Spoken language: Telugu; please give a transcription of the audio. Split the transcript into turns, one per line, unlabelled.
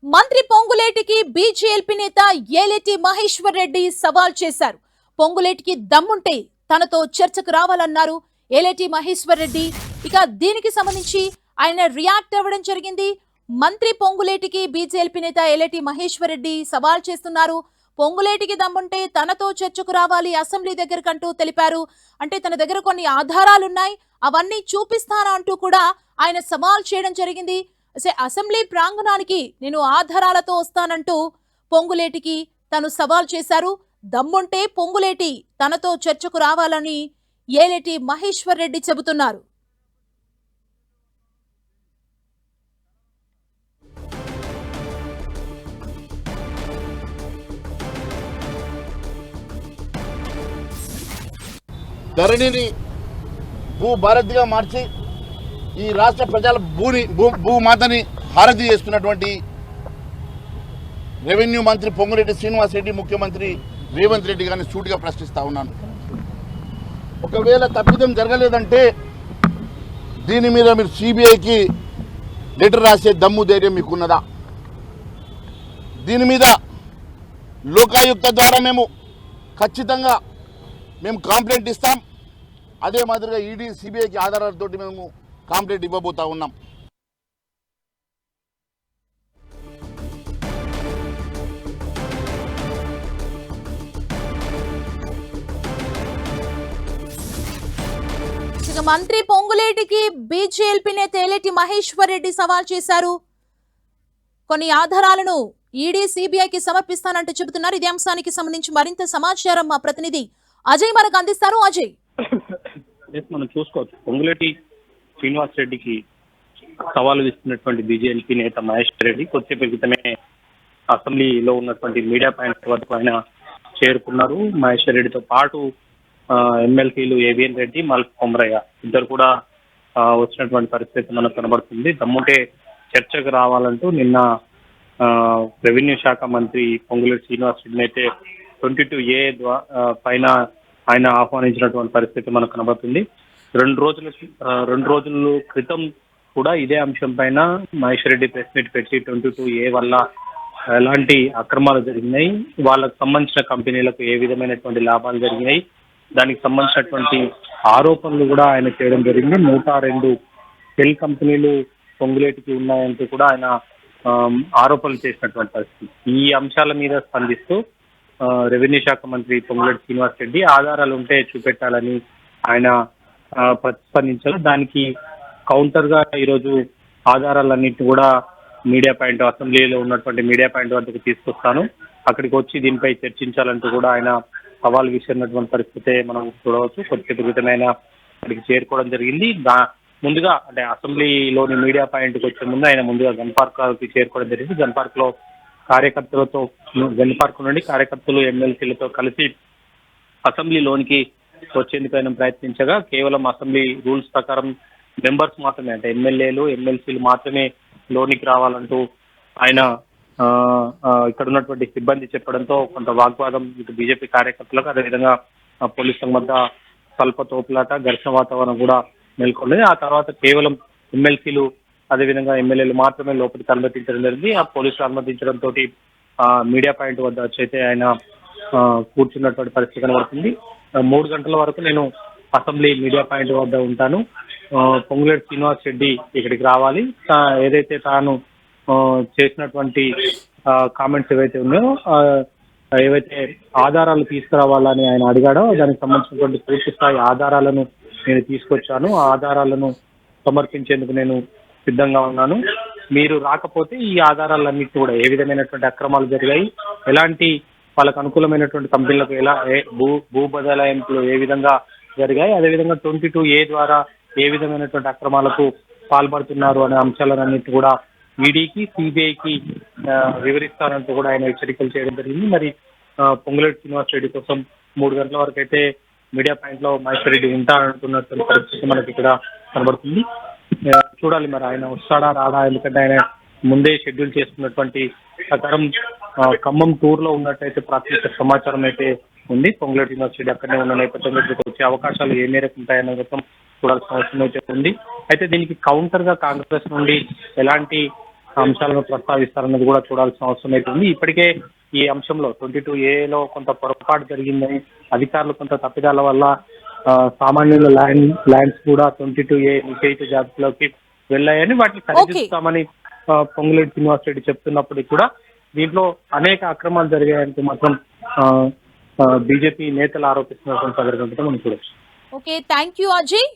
మంత్రి పొంగులేటికి బీజేపీ నేత ఏలేటి మహేశ్వర్ రెడ్డి సవాల్ చేశారు. పొంగులేటికి దమ్ముంటే తనతో చర్చకు రావాలన్నారు ఏలేటి మహేశ్వర్ రెడ్డి. ఇక దీనికి సంబంధించి ఆయన రియాక్ట్ అవ్వడం జరిగింది. మంత్రి పొంగులేటికి బీజేపీ నేత ఏలేటి మహేశ్వర్ రెడ్డి సవాల్ చేస్తున్నారు. పొంగులేటికి దమ్ముంటే తనతో చర్చకు రావాలి అసెంబ్లీ దగ్గరకంటూ తెలిపారు. అంటే తన దగ్గర కొన్ని ఆధారాలున్నాయి, అవన్నీ చూపిస్తానా అంటూ కూడా ఆయన సవాల్ చేయడం జరిగింది. అసెంబ్లీ ప్రాంగణానికి నేను ఆధారాలతో వస్తానంటూ పొంగులేటికి తను సవాల్ చేశారు. దమ్ముంటే పొంగులేటి తనతో చర్చకు రావాలని ఏలేటి మహేశ్వర్ రెడ్డి చెబుతున్నారు.
ధరణిని భూభారతిగా మార్చి ఈ రాష్ట్ర ప్రజల భూమాతని హారతి చేస్తున్నటువంటి రెవెన్యూ మంత్రి పొంగులేటి శ్రీనివాస్ రెడ్డి, ముఖ్యమంత్రి రేవంత్ రెడ్డి గారిని సూటిగా ప్రశ్నిస్తా ఉన్నాను. ఒకవేళ తప్పిదం జరగలేదంటే దీని మీద మీరు సిబిఐకి లెటర్ రాసే దమ్ము ధైర్యం మీకున్నదా? దీని మీద లోకాయుక్త ద్వారా ఖచ్చితంగా మేము కంప్లైంట్ ఇస్తాం. అదే మాదిరిగా ఈడీ సిబిఐకి ఆధారాలతో మేము కంప్లైంట్ ఇవ్వబోతా ఉన్నాం.
మంత్రి పొంగులేటికి బీజేపీ నేత ఏలేటి మహేశ్వర్ రెడ్డి సవాల్ చేశారు. కొన్ని ఆధారాలను ఈడీ సిబిఐకి సమర్పిస్తానంటూ చెబుతున్నారు. ఇదే అంశానికి సంబంధించి మరింత సమాచారం మా ప్రతినిధి అజయ్ మనకు అందిస్తారు. అజయ్,
మనం చూసుకోవచ్చు, పొంగులేటి శ్రీనివాస్ రెడ్డికి సవాలు ఇస్తున్నటువంటి బీజేపీ నేత మహేశ్వర్ రెడ్డి కొద్దిసేపు క్రితమే అసెంబ్లీలో ఉన్నటువంటి మీడియా పాయింట్ వరకు ఆయన చేరుకున్నారు. మహేశ్వర్ రెడ్డితో పాటు ఎమ్మెల్సీలు ఏబిఎన్ రెడ్డి, మల్క్ కొమరయ్య ఇద్దరు కూడా వచ్చినటువంటి పరిస్థితి మనకు కనబడుతుంది. దమ్ముంటే చర్చకు రావాలంటూ నిన్న రెవెన్యూ శాఖ మంత్రి పొంగులేటి శ్రీనివాస్ రెడ్డిని అయితే 22A పైన ఆయన ఆహ్వానించినటువంటి పరిస్థితి మనకు కనబడుతుంది. రెండు రోజుల క్రితం కూడా ఇదే అంశం పైన మహేశ్వర్ రెడ్డి ప్రెస్ మీట్ పెట్టి 22A వల్ల ఎలాంటి అక్రమాలు జరిగినాయి, వాళ్ళకు సంబంధించిన కంపెనీలకు ఏ విధమైనటువంటి లాభాలు జరిగినాయి, దానికి సంబంధించినటువంటి ఆరోపణలు కూడా ఆయన చేయడం జరిగింది. 102 సెల్ కంపెనీలు పొంగులేటికి ఉన్నాయంటూ కూడా ఆయన ఆరోపణలు చేసినటువంటి పరిస్థితి. ఈ అంశాల మీద స్పందిస్తూ రెవెన్యూ శాఖ మంత్రి పొంగులేటి శ్రీనివాస్ రెడ్డి ఆధారాలు ఉంటే చూపెట్టాలని ఆయన ప్రతిస్పందించారు. దానికి కౌంటర్ గా ఈరోజు ఆధారాలన్నింటినీ కూడా మీడియా పాయింట్, అసెంబ్లీలో ఉన్నటువంటి మీడియా పాయింట్ వద్దకు తీసుకొస్తాను, అక్కడికి వచ్చి దీనిపై చర్చించాలంటూ కూడా ఆయన సవాల్ విసిరినటువంటి పరిస్థితే మనం చూడవచ్చు. కొద్దిసేపు క్రితం ఆయన అక్కడికి చేరుకోవడం జరిగింది. ముందుగా అంటే అసెంబ్లీలోని మీడియా పాయింట్కి వచ్చే ముందు ఆయన ముందుగా గన్ పార్క్ కి చేరుకోవడం జరిగింది. గన్ పార్క్ లో గన్ పార్క్ నుండి కార్యకర్తలు, ఎమ్మెల్సీలతో కలిసి అసెంబ్లీలోనికి వచ్చేందుకు ఆయన ప్రయత్నించగా కేవలం అసెంబ్లీ రూల్స్ ప్రకారం మెంబర్స్ మాత్రమే, అంటే ఎమ్మెల్యేలు, ఎమ్మెల్సీలు మాత్రమే లోనికి రావాలంటూ ఆయన ఇక్కడ ఉన్నటువంటి సిబ్బంది చెప్పడంతో కొంత వాగ్వాదం ఇటు బీజేపీ కార్యకర్తలకు, అదేవిధంగా పోలీసుల మధ్య స్వల్ప తోపులాట, ఘర్షణ వాతావరణం కూడా నెలకొన్నది. ఆ తర్వాత కేవలం ఎమ్మెల్సీలు, అదేవిధంగా ఎమ్మెల్యేలు మాత్రమే లోపలికి అనుమతించడం జరిగింది. ఆ పోలీసులు అనుమతించడంతో మీడియా పాయింట్ వద్ద వచ్చైతే ఆయన కూర్చున్నటువంటి పరిస్థితి కనబడుతుంది. 3 గంటల వరకు నేను అసెంబ్లీ మీడియా పాయింట్ వద్ద ఉంటాను, పొంగులేటి శ్రీనివాస్ రెడ్డి ఇక్కడికి రావాలి, ఏదైతే తాను చేసినటువంటి కామెంట్స్ ఏవైతే ఉన్నాయో, ఏవైతే ఆధారాలు తీసుకురావాలని ఆయన అడిగాడో దానికి సంబంధించినటువంటి పూర్తి స్థాయి ఆధారాలను నేను తీసుకొచ్చాను, ఆ ఆధారాలను సమర్పించేందుకు నేను సిద్ధంగా ఉన్నాను. మీరు రాకపోతే ఈ ఆధారాలన్నింటినీ కూడా ఏ విధమైనటువంటి అక్రమాలు జరిగాయి, ఎలాంటి వాళ్ళకు అనుకూలమైనటువంటి కంపెనీలకు ఎలా భూ బదలాయింపులు ఏ విధంగా జరిగాయి, అదేవిధంగా 22A ద్వారా ఏ విధమైనటువంటి అక్రమాలకు పాల్పడుతున్నారు అనే అంశాలన్నింటి కూడా ఈడీకి, సిబిఐకి వివరిస్తానంటూ కూడా ఆయన హెచ్చరికలు చేయడం జరిగింది. మరి పొంగులేటి శ్రీనివాస్ రెడ్డి కోసం 3 గంటల వరకు అయితే మీడియా పాయింట్ లో మహేశ్వర్ రెడ్డి ఉంటారంటున్నటువంటి పరిస్థితి మనకి ఇక్కడ కనబడుతుంది. చూడాలి మరి ఆయన వస్తాడా రాడా, ఎందుకంటే ఆయన ముందే షెడ్యూల్ చేసుకున్నటువంటి ప్రకారం ఖమ్మం టూర్ లో ఉన్నట్టయితే ప్రాథమిక సమాచారం అయితే ఉంది. పొంగులేటి శ్రీనివాస్ రెడ్డి అక్కడనే ఉన్న నేపథ్యంలో వచ్చే అవకాశాలు ఏ మేరకు ఉంటాయన్న విషయం చూడాల్సిన అవసరం అయితే ఉంది. అయితే దీనికి కౌంటర్ గా కాంగ్రెస్ నుండి ఎలాంటి అంశాలను ప్రస్తావిస్తారన్నది కూడా చూడాల్సిన అవసరం అయితే ఉంది. ఇప్పటికే ఈ అంశంలో 22A కొంత పొరపాటు జరిగిందని అధికారులు కొంత తప్పిదాల వల్ల సామాన్యుల ల్యాండ్స్ కూడా 22A నిషేధిత జాబితాలోకి వెళ్ళాయని వాటిని సరిదిద్దుతామని పొంగులేటి శ్రీనివాస్ రెడ్డి చెప్తున్నప్పటికీ కూడా దీంట్లో అనేక అక్రమాలు జరిగాయంటూ మాత్రం బీజేపీ నేతలు ఆరోపిస్తున్నటువంటి సందర్భంగా మనం చూడొచ్చు.
Okay, thank you Ajay.